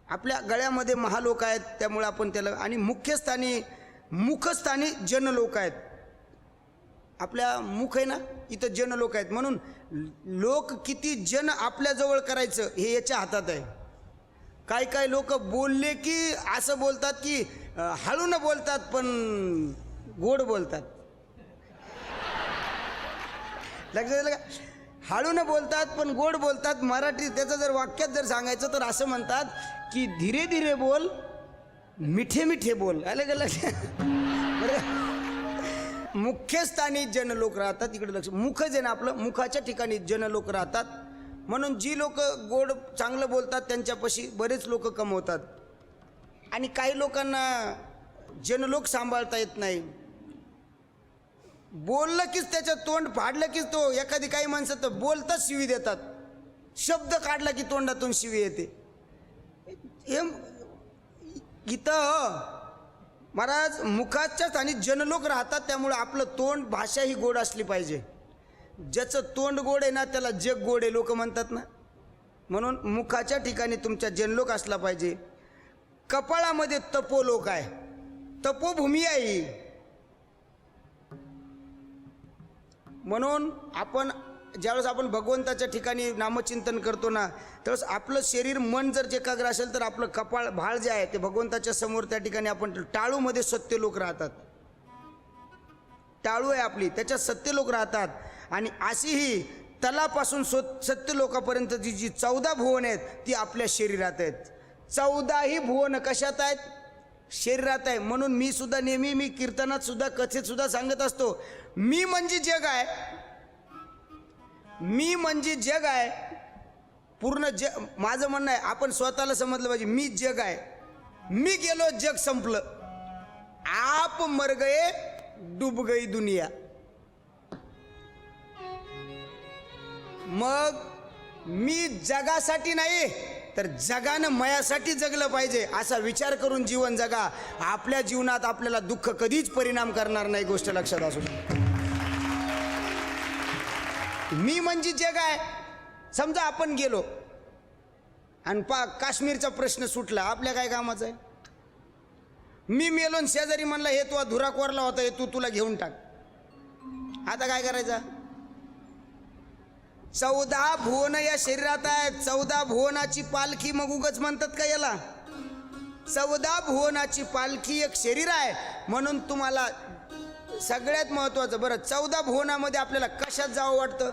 आपल्या गळ्यामध्ये महालोक आहेत, त्यामुळे आपण त्याला, आणि मुखस्थानी जनलोक आहेत. आपल्या मुख आहे ना, इथं जनलोक आहेत. म्हणून लोक किती जन आपल्याजवळ करायचं हे याच्या हातात आहे. काय लोक बोलले की असं बोलतात की हळून बोलतात पण गोड बोलतात. लक्षात आलं का? हळून बोलतात पण गोड बोलतात. मराठी त्याचं जर वाक्यात जर सांगायचं तर असं म्हणतात की धीरे धीरे बोल, मिठे मिठे बोल. आलं का लक्षात? मुख्यस्थानी जनलोक राहतात. इकडे लक्ष, मुख जे ना आपलं, मुखाच्या ठिकाणी जनलोक राहतात. म्हणून जी लोक गोड चांगलं बोलतात त्यांच्यापाशी बरेच लोक कमवतात. आणि काही लोकांना जनलोक सांभाळता येत नाही. बोललं कीच त्याचं तोंड फाडलं कीच तो, एखादी काही माणसं तर बोलताच शिवी देतात. शब्द काढला की तोंडातून शिवी येते. हे इथं महाराज मुखाच्या स्थानी जनलोक राहतात, त्यामुळे आपलं तोंड, भाषा ही गोड असली पाहिजे. ज्याचं तोंड गोड आहे ना त्याला जग गोड आहे लोक म्हणतात ना. म्हणून मुखाच्या ठिकाणी तुमच्या जनलोक असला पाहिजे. कपाळामध्ये तपोलोक आहे, तपोभूमी आहे ही. म्हणून आपण ज्यावेळेस आपण भगवंताच्या ठिकाणी नामचिंतन करतो ना, त्यावेळेस आपलं शरीर मन जर एकाग्र असेल तर आपलं कपाळ भाळ जे आहे ते भगवंताच्या समोर, त्या ठिकाणी आपण टाळूमध्ये सत्य लोक राहतात. टाळू आहे आपली, त्याच्यात सत्य लोक राहतात. आणि अशी ही तलापासून सत्य लोकापर्यंत जी 14 भुवन आहेत ती आपल्या शरीरात आहेत. 14ही भुवन कशात आहेत? शरीरात आहे. म्हणून मी सुद्धा नेहमी, मी कीर्तनात सुद्धा, कथेत सुद्धा सांगत असतो, मी म्हणजे जग आहे. मी म्हणजे जग आहे. पूर्ण जग माझं म्हणणं आहे. आपण स्वतःला समजलं पाहिजे, मी जग आहे. मी गेलो, जग संपलं. आप मर गए, डूब गई दुनिया. मग मी जगासाठी नाही तर जगानं मयासाठी जगलं पाहिजे असा विचार करून जीवन जगा. आपल्या जीवनात आपल्याला दुःख कधीच परिणाम करणार नाही, गोष्ट लक्षात असू द्या. मी म्हणजे जग आहे. समजा आपण गेलो आणि काश्मीरचा प्रश्न सुटला, आपल्या काय कामाचं आहे? मी मेलो आणि शेजारी म्हणला हे तू धुरा कोरला होता, हे तुला घेऊन टाक. आता काय करायचं? 14 भुवन या शरीरात आहेत. 14 भुवनाची पालखी, मग उगच म्हणतात का याला? 14 भुवनाची पालखी एक शरीर आहे. म्हणून तुम्हाला सगळ्यात महत्वाचं, बरं 14 भुवनामध्ये आपल्याला कशात जावं वाटतं?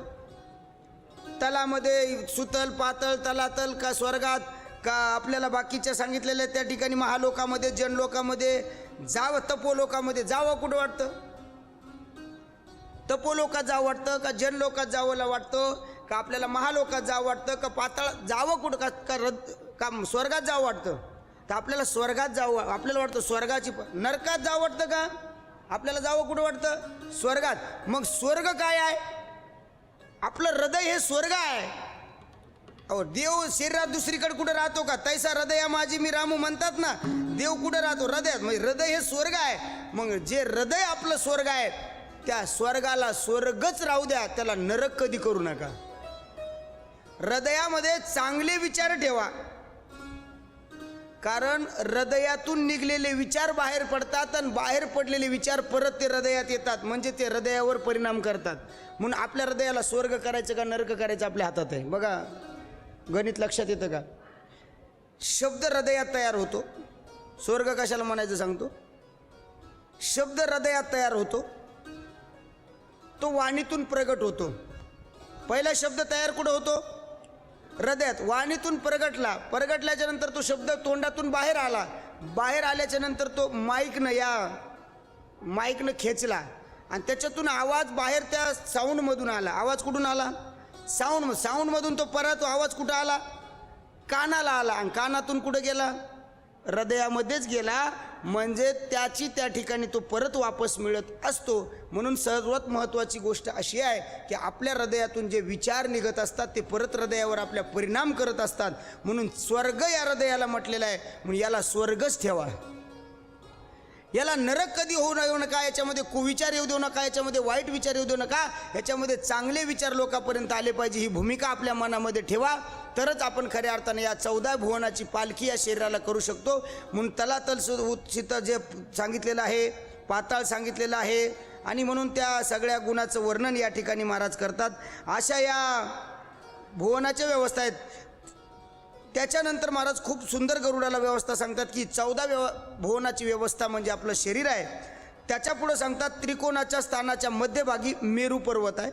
तलामध्ये, सुतल, पातळ, तलातल, का स्वर्गात, का आपल्याला बाकीच्या सांगितलेल्या त्या ठिकाणी महालोकामध्ये, जनलोकामध्ये जावं, तपोलोकामध्ये जावं कुठं वाटतं? तपोलोकात जावं वाटतं का जनलोकात जावं वाटतं, का आपल्याला महालोकात जावं वाटतं, का पाताळ जावं कुठं, का स्वर्गात जावं वाटतं? तर आपल्याला स्वर्गात जावं, आपल्याला वाटतं स्वर्गाची. नरकात जावं वाटतं का? आपल्याला जावं कुठं वाटतं? स्वर्गात. मग स्वर्ग काय आहे? आपलं हृदय हे स्वर्ग आहे. अहो, देव शरीरात दुसरीकडे कुठं राहतो का? तैसा हृदया माझी मी रामू म्हणतात ना. देव कुठं राहतो? हृदयात. म्हणजे हृदय हे स्वर्ग आहे. मग जे हृदय आपलं स्वर्ग आहे त्या स्वर्गाला स्वर्गच राहू द्या, त्याला नरक कधी करू नका. हृदयामध्ये चांगले विचार ठेवा, कारण हृदयातून निघलेले विचार बाहेर पडतात आणि बाहेर पडलेले विचार परत ते हृदयात येतात, म्हणजे ते हृदयावर परिणाम करतात. म्हणून आपल्या हृदयाला स्वर्ग करायचं का नरक करायचं आपल्या हातात आहे. बघा गणित लक्षात येतं का? शब्द हृदयात तयार होतो. स्वर्ग कशाला म्हणायचं सांगतो. शब्द हृदयात तयार होतो, तो वाणीतून प्रगट होतो. पहिला शब्द तयार कुठं होतो? हृदयात. वाणीतून प्रगटल्याच्या नंतर तो शब्द तोंडातून बाहेर आला. बाहेर आल्याच्या नंतर तो माईकनं खेचला आणि त्याच्यातून आवाज बाहेर त्या साऊंडमधून आला. आवाज कुठून आला? साऊंडमधून तो परत आवाज कुठं आला? कानाला आला. आणि कानातून कुठं गेला? हृदयामध्येच गेला. म्हणजे त्याची त्या ठिकाणी तो परत वापस मिळत असतो. म्हणून सर्वात महत्त्वाची गोष्ट अशी आहे की आपल्या हृदयातून जे विचार निघत असतात ते परत हृदयावर आपल्या परिणाम करत असतात. म्हणून स्वर्ग या हृदयाला म्हटलेलं आहे. म्हणून याला स्वर्गच ठेवा, याला नरक कधी होऊ येऊ नका, याच्यामध्ये कुविचार येऊ देऊ नका, याच्यामध्ये वाईट विचार येऊ देऊ नका, याच्यामध्ये चांगले विचार लोकांपर्यंत आले पाहिजे, ही भूमिका आपल्या मनामध्ये ठेवा. तरच आपण खऱ्या अर्थाने या 14 भुवनाची पालखी या शरीराला करू शकतो. म्हणून तलातल उच्चित जे सांगितलेलं आहे, पाताळ सांगितलेलं आहे, आणि म्हणून त्या सगळ्या गुणाचं वर्णन या ठिकाणी महाराज करतात. अशा या भुवनाच्या व्यवस्था आहेत. त्याच्यानंतर महाराज खूप सुंदर गरुडाला व्यवस्था सांगतात की 14 भुवनाची व्यवस्था म्हणजे आपलं शरीर आहे. त्याच्या पुढे सांगतात त्रिकोणाच्या स्थानाच्या मध्यभागी मेरू पर्वत आहे,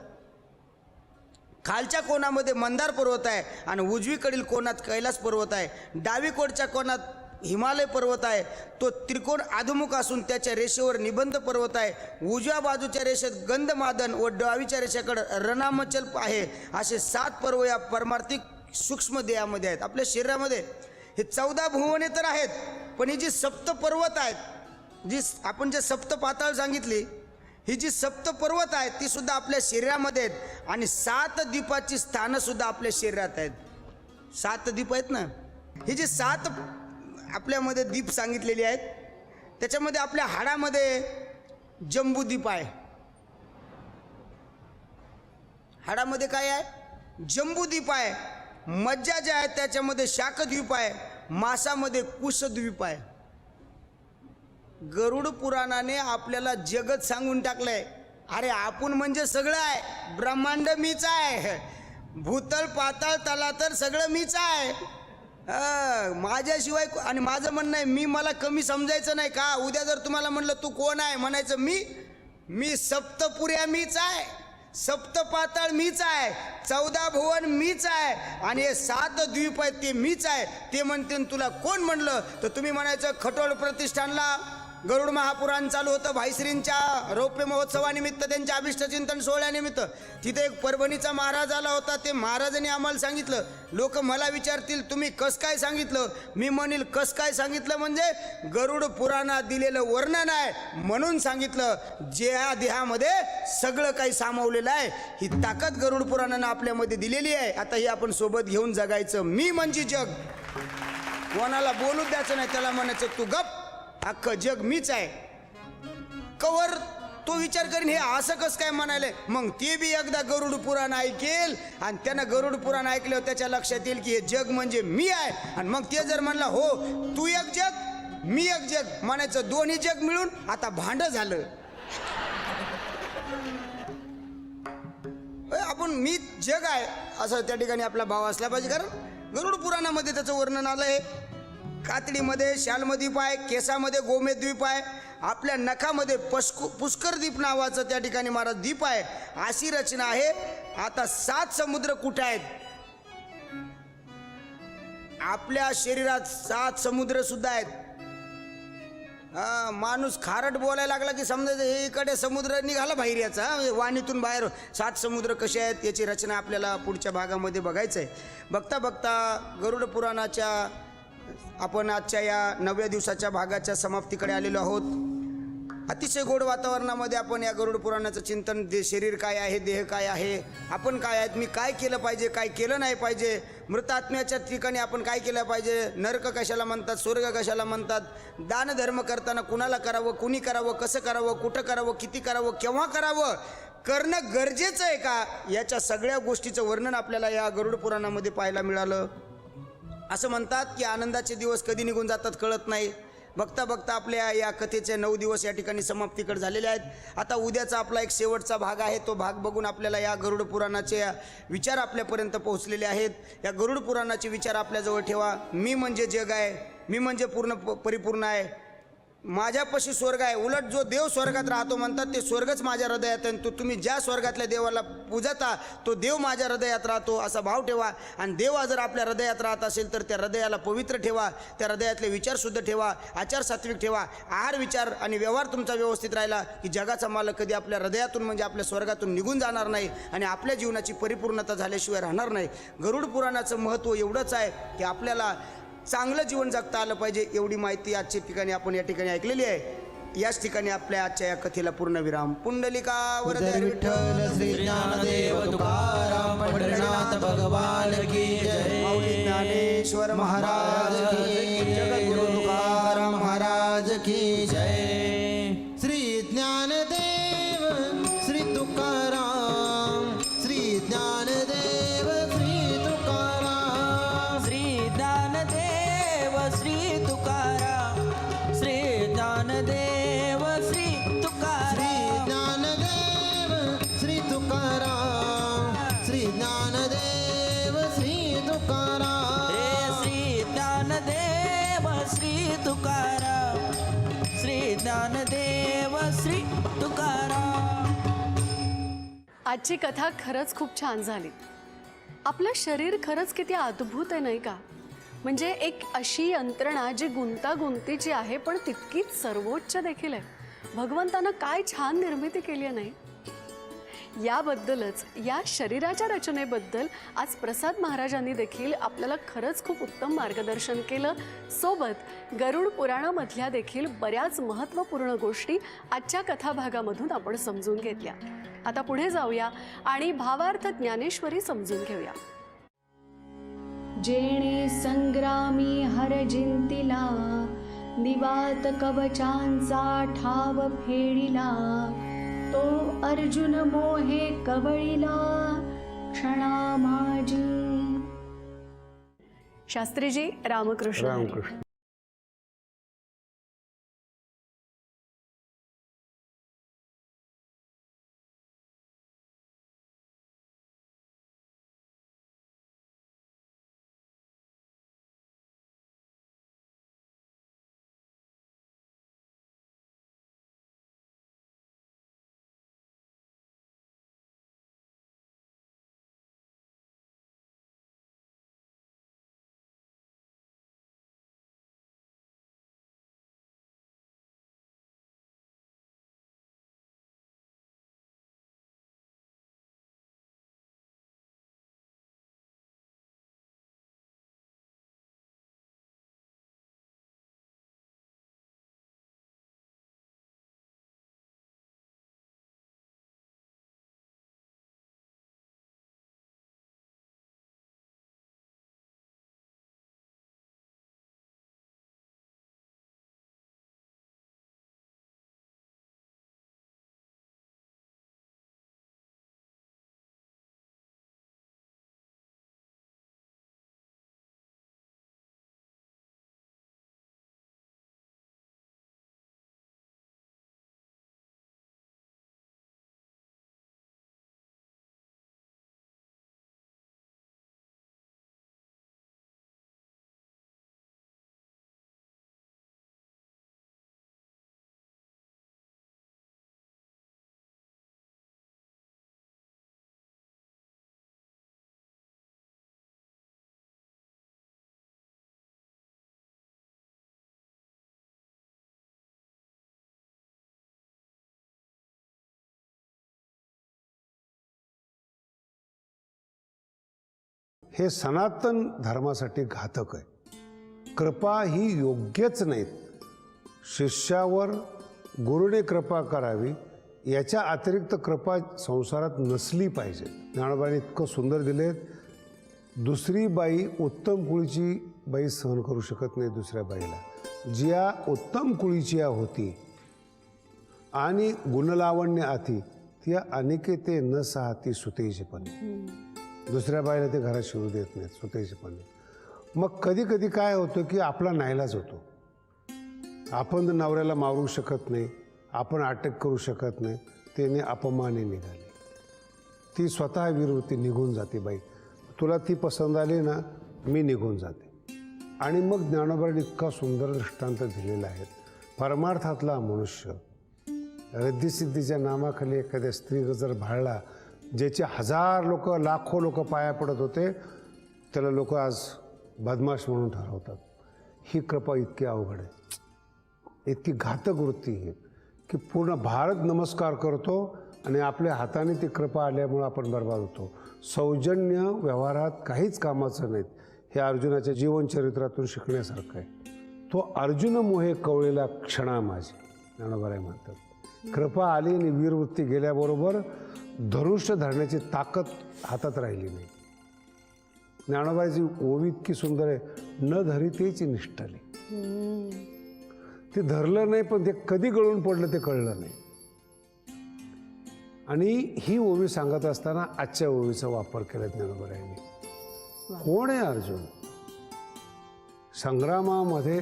खालच्या कोणामध्ये मंदार पर्वत आहे, आणि उजवीकडील कोणात कैलास पर्वत आहे, डावीकडच्या कोणात हिमालय पर्वत आहे. तो त्रिकोण अधोमुख असून त्याच्या रेषेवर निबंध पर्वत आहे. उजव्या बाजूच्या रेषेत गंधमादन व डावीच्या रेषेकडे रणामचल आहे. असे 7 पर्व या परमार्थिक सूक्ष्म देहामध्ये आहेत. आपल्या शरीरामध्ये हे 14 भुवने तर आहेत, पण ही जी सप्त पर्वत आहेत, जी आपण जे सप्त पाताळ सांगितली, ही जी सप्त पर्वत आहेत ती सुद्धा आपल्या शरीरामध्ये आहेत. आणि 7 दीपाची स्थानं सुद्धा आपल्या शरीरात आहेत. 7 दीप आहेत ना, ही जी 7 आपल्यामध्ये दीप सांगितलेली आहेत, त्याच्यामध्ये आपल्या हाडामध्ये जंबूदीप आहे. हाडामध्ये काय आहे? जंबूदीप आहे. मज्जा जे आहे त्याच्यामध्ये शाकद्वीप आहे. मासामध्ये कुशद्वीप आहे. गरुड पुराणाने आपल्याला जगत सांगून टाकलंय. अरे आपण म्हणजे सगळं आहे, ब्रह्मांड मीच आहे, भूतल पाताळ तलातर सगळं मीच आहे. माझ्याशिवाय. आणि माझं म्हणणं आहे, मी मला कमी समजायचं नाही का? उद्या जर तुम्हाला म्हणलं तू कोण आहे, म्हणायचं मी सप्तपुऱ्या मीच आहे, सप्त पाताळ मीच आहे, 14 भुवन मीच आहे, आणि हे 7 द्वीप आहेत ते मीच आहे. ते म्हणते तुला कोण म्हणलं? तर तुम्ही म्हणायचं खटोळ प्रतिष्ठानला गरुड महापुराण चालू होतं भाईश्रींच्या रौप्य महोत्सवानिमित्त, त्यांच्या अभिष्टचिंतन सोहळ्यानिमित्त. तिथे एक परभणीचा महाराज आला होता. ते महाराजांनी आम्हाला सांगितलं. लोक मला विचारतील तुम्ही कस काय सांगितलं? मी म्हणेल कस काय सांगितलं म्हणजे गरुड पुराणात दिलेलं वर्णन आहे म्हणून सांगितलं. ज्या देहामध्ये सगळं काही सामावलेलं आहे, ही ताकद गरुड पुराणानं आपल्यामध्ये दिलेली आहे. आता ही आपण सोबत घेऊन जगायचं. मी म्हणजे जग. कोणाला बोलू द्यायचं नाही, त्याला म्हणायचं तू गप, अख्खं जग मीच आहे. कवर तो विचार करीन हे असं कसं काय म्हणाले. मग ते बी एकदा गरुड पुराण ऐकेल, आणि त्यानं गरुड पुराण ऐकल्यावर त्याच्या लक्षात येईल की हे जग म्हणजे मी आहे. आणि मग ते जर म्हणला हो तू एक जग मी एक जग, म्हणायचं दोन्ही जग मिळून आता भांड झालं. आपण मी जग आहे असं त्या ठिकाणी आपला भाव असला पाहिजे. कारण गरुड पुराणामध्ये त्याचं वर्णन आलंय. कातडीमध्ये शाल्मद्वीप आहे, केसामध्ये गोमेद्वीप आहे, आपल्या नखामध्ये पुष्करद्वीप नावाचं त्या ठिकाणी महाराज द्वीप आहे. अशी रचना आहे. आता 7 समुद्र कुठे आहेत? आपल्या शरीरात 7 समुद्र सुद्धा आहेत. माणूस खारट बोलायला लागला की समजायचं हे इकडे समुद्र निघाला बाहेर, याचा वाणीतून बाहेर. 7 समुद्र कसे आहेत याची रचना आपल्याला पुढच्या भागामध्ये बघायचं आहे. बघता बघता गरुड पुराणाच्या आपण आजच्या या 9व्या दिवसाच्या भागाच्या समाप्तीकडे आलेलो आहोत. अतिशय गोड वातावरणामध्ये आपण या गरुड पुराणाचं चिंतन, शरीर काय आहे, देह काय आहे, आपण काय आहेत, मी काय केलं पाहिजे, काय केलं नाही पाहिजे, मृत आत्म्याच्या ठिकाणी आपण काय केलं पाहिजे, नरक कशाला म्हणतात, स्वर्ग कशाला म्हणतात, दान धर्म करताना कुणाला करावं, कुणी करावं, कसं करावं, कुठं करावं, किती करावं, केव्हा करावं, करणं गरजेचं आहे का, याच्या सगळ्या गोष्टीचं वर्णन आपल्याला या गरुड पुराणामध्ये पाहायला मिळालं. असं म्हणतात की आनंदाचे दिवस कधी निघून जातात कळत नाही. बघता बघता आपल्या या कथेचे 9 दिवस या ठिकाणी समाप्तीकडे झालेले आहेत. आता उद्याचा आपला एक शेवटचा भाग आहे. तो भाग बघून आपल्याला या गरुड पुराणाचे विचार आपल्यापर्यंत पोहोचलेले आहेत. या गरुड पुराणाचे विचार आपल्याजवळ ठेवा. मी म्हणजे जग आहे, मी म्हणजे पूर्ण परिपूर्ण आहे, माझ्यापाशी स्वर्ग आहे. उलट जो देव स्वर्गात राहतो म्हणतात ते स्वर्गच माझ्या हृदयात आहे. तो तुम्ही ज्या स्वर्गातल्या देवाला पूजता तो देव माझ्या हृदयात राहतो असा भाव ठेवा. आणि देवा जर आपल्या हृदयात राहत असेल तर त्या हृदयाला पवित्र ठेवा, त्या हृदयातले विचार शुद्ध ठेवा, आचार सात्विक ठेवा. आहार विचार आणि व्यवहार तुमचा व्यवस्थित राहिला की जगाचा मालक कधी आपल्या हृदयातून म्हणजे आपल्या स्वर्गातून निघून जाणार नाही आणि आपल्या जीवनाची परिपूर्णता झाल्याशिवाय राहणार नाही. गरुड पुराणाचं महत्त्व एवढंच आहे की आपल्याला चांगलं जीवन जगता आलं पाहिजे. एवढी माहिती आजच्या ठिकाणी आपण या ठिकाणी ऐकलेली आहे. याच ठिकाणी आपल्या आजच्या या कथेला पूर्ण विराम. पुंडलिका वरदे विठ्ठल श्री ज्ञानदेव तुकाराम पंढरीनाथ भगवान की जय. माऊली ज्ञानेश्वर महाराज की, जगद्गुरु तुकाराम महाराज की जय. श्री ज्ञानदेव श्री तुकाराम, श्री ज्ञानदेव श्री तुकाराम, श्री ज्ञानदेव श्री तुकाराम, श्री ज्ञानदेव श्री श्री तुकाराम, ज्ञानदेव श्री तुकाराम, श्री ज्ञानदेव श्री तुकाराम. रे श्री ज्ञानदेव श्री तुकाराम, श्री ज्ञानदेव श्री तुकाराम. आजची कथा खरंच खूप छान झाली. आपलं शरीर खरंच किती अद्भुत आहे नाही का? म्हणजे एक अशी यंत्रणा जी गुंतागुंतीची आहे पण तितकीच सर्वोच्च देखील आहे. भगवंतानं काय छान निर्मिती केली आहे नाही. याबद्दलच या शरीराच्या रचनेबद्दल आज प्रसाद महाराजांनी देखील आपल्याला खरंच खूप उत्तम मार्गदर्शन केलं. सोबत गरुड पुराणामधल्या देखील बऱ्याच महत्त्वपूर्ण गोष्टी आजच्या कथाभागामधून आपण समजून घेतल्या. आता पुढे जाऊया आणि भावार्थ ज्ञानेश्वरी समजून घेऊया. जेणे संग्रामी हरजिंतिला, निवात कवचांचा ठाव फेडिला, तो अर्जुन मोहे कवळीला क्षणा माझी. शास्त्रीजी रामकृष्ण हरी. रामकृष्ण. हे सनातन धर्मासाठी घातक आहे. कृपा ही योग्यच नाहीत. शिष्यावर गुरुने कृपा करावी, याच्या अतिरिक्त कृपा संसारात नसली पाहिजे. ज्ञानोबाने इतकं सुंदर दिलेत. दुसरी बाई उत्तम कुळीची बाई सहन करू शकत नाही दुसऱ्या बाईला. ज्या उत्तम कुळीची होती आणि गुणलावण्य आती, त्या अनिकेते न साहती सुतेशपणे. दुसऱ्या बाईला ते घरात शिरू देत नाहीत सुतेशपणे. मग कधी कधी काय होतं की आपला नाईलाज होतो. आपण नवऱ्याला मारू शकत नाही, आपण अटक करू शकत नाही. त्याने अपमाने निघाले. ती स्वतः विरवृत्ती निघून जाते. बाई तुला ती पसंत आली ना, मी निघून जाते. आणि मग ज्ञानोबाने इतका सुंदर दृष्टांत दिलेला आहे. परमार्थातला मनुष्य रिद्धिसिद्धीच्या नामाखाली एखाद्या स्त्री जर भाळला, ज्याचे हजार लोक लाखो लोक पाया पडत होते, त्याला लोक आज बदमाश म्हणून ठरवतात. ही कृपा इतकी अवघड आहे, इतकी घातक वृत्ती आहे की पूर्ण भारत नमस्कार करतो आणि आपल्या हाताने ती कृपा आल्यामुळे आपण बर्बाद होतो. सौजन्य व्यवहारात काहीच कामाचं नाहीत. हे अर्जुनाच्या जीवनचरित्रातून शिकण्यासारखं आहे. तो अर्जुन मोहे कवळीला क्षणा माझी, ज्ञानोबाराय म्हणतात. कृपा आली आणि वीरवृत्ती गेल्याबरोबर धनुष्य धरण्याची ताकद हातात राहिली नाही. ज्ञानोबाईची ओवी इतकी सुंदर आहे, न धरी तेची निष्ठाली. ते धरलं नाही, पण ते कधी गळून पडलं ते कळलं नाही. आणि ही ओवी सांगत असताना आजच्या ओवीचा वापर केला ज्ञानोबारायांनी. कोण आहे अर्जुन? संग्रामामध्ये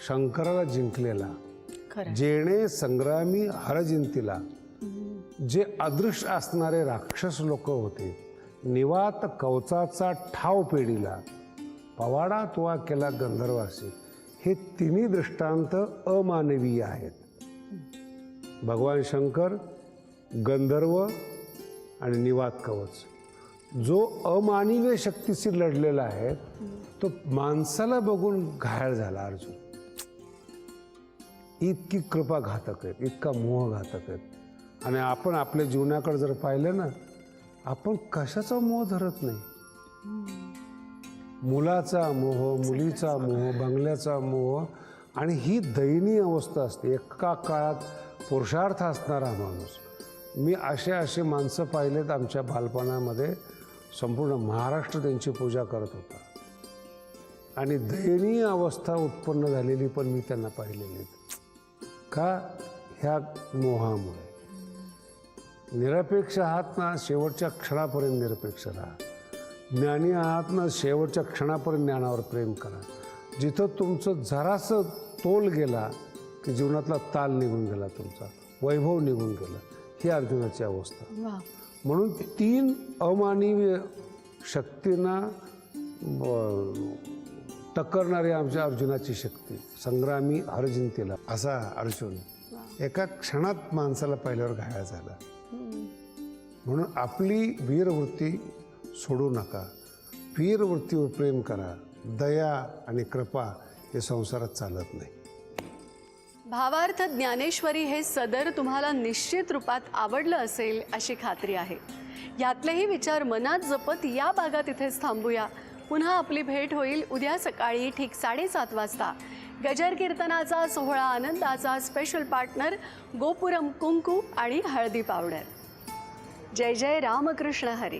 शंकराला जिंकलेला, खरं जेणे संग्रामी हरजिंतीला, जे अदृश्य असणारे राक्षस लोक होते, निवात कवचाचा ठाव पेढीला, पवाडा तुवा केला गंधर्वासी, हे तिन्ही दृष्टांत अमानवीय आहेत. भगवान शंकर, गंधर्व आणि निवात कवच, जो अमानवीय शक्तीशी लढलेला आहे तो माणसाला बघून घायल झाला अर्जुन. इतकी कृपा घातक आहेत, इतका मोह घातक आहेत. आणि आपण आपल्या जीवनाकडे जर पाहिलं ना, आपण कशाचा मोह धरत नाही. मुलाचा मोह, मुलीचा मोह, बंगल्याचा मोह, आणि ही दयनीय अवस्था असते. एका काळात पुरुषार्थ असणारा माणूस. मी असे माणसं पाहिलेत आमच्या बालपणामध्ये, संपूर्ण महाराष्ट्र त्यांची पूजा करत होता. आणि दयनीय अवस्था उत्पन्न झालेली पण मी त्यांना पाहिलेली आहेत. का? ह्या मोहामुळे. निरपेक्ष आहात ना, शेवटच्या क्षणापर्यंत निरपेक्ष राहा. ज्ञानी आहात ना, शेवटच्या क्षणापर्यंत ज्ञानावर प्रेम करा. जिथं तुमचं जरासं तोल गेला की जीवनातला ताल निघून गेला, तुमचा वैभव निघून गेला. ही अर्जुनाची अवस्था. वा. म्हणून 3 अमानवीय शक्तींना टक्करणारी आमच्या अर्जुनाची शक्ती, संग्रामी हरजिंतीला असा अर्जुन एका क्षणात माणसाला पाहिल्यावर घायल झाला. म्हणून आपली वीरवृत्ती सोडू नका. वीरवृत्तीवर प्रेम करा. दया आणि कृपा हे संसारात चालत नाही. भावार्थ ज्ञानेश्वरी हे सदर तुम्हाला निश्चित रूपात आवडलं असेल अशी खात्री आहे. यातलेही विचार मनात जपत या भागात इथेच थांबूया. पुन्हा आपली भेट होईल उद्या सकाळी ठीक 7:30 वाजता. गजर कीर्तनाचा सोहळा आनंदाचा स्पेशल पार्टनर गोपुरम कुंकू आणि हळदी पावडर. जय जय रामकृष्ण हरी.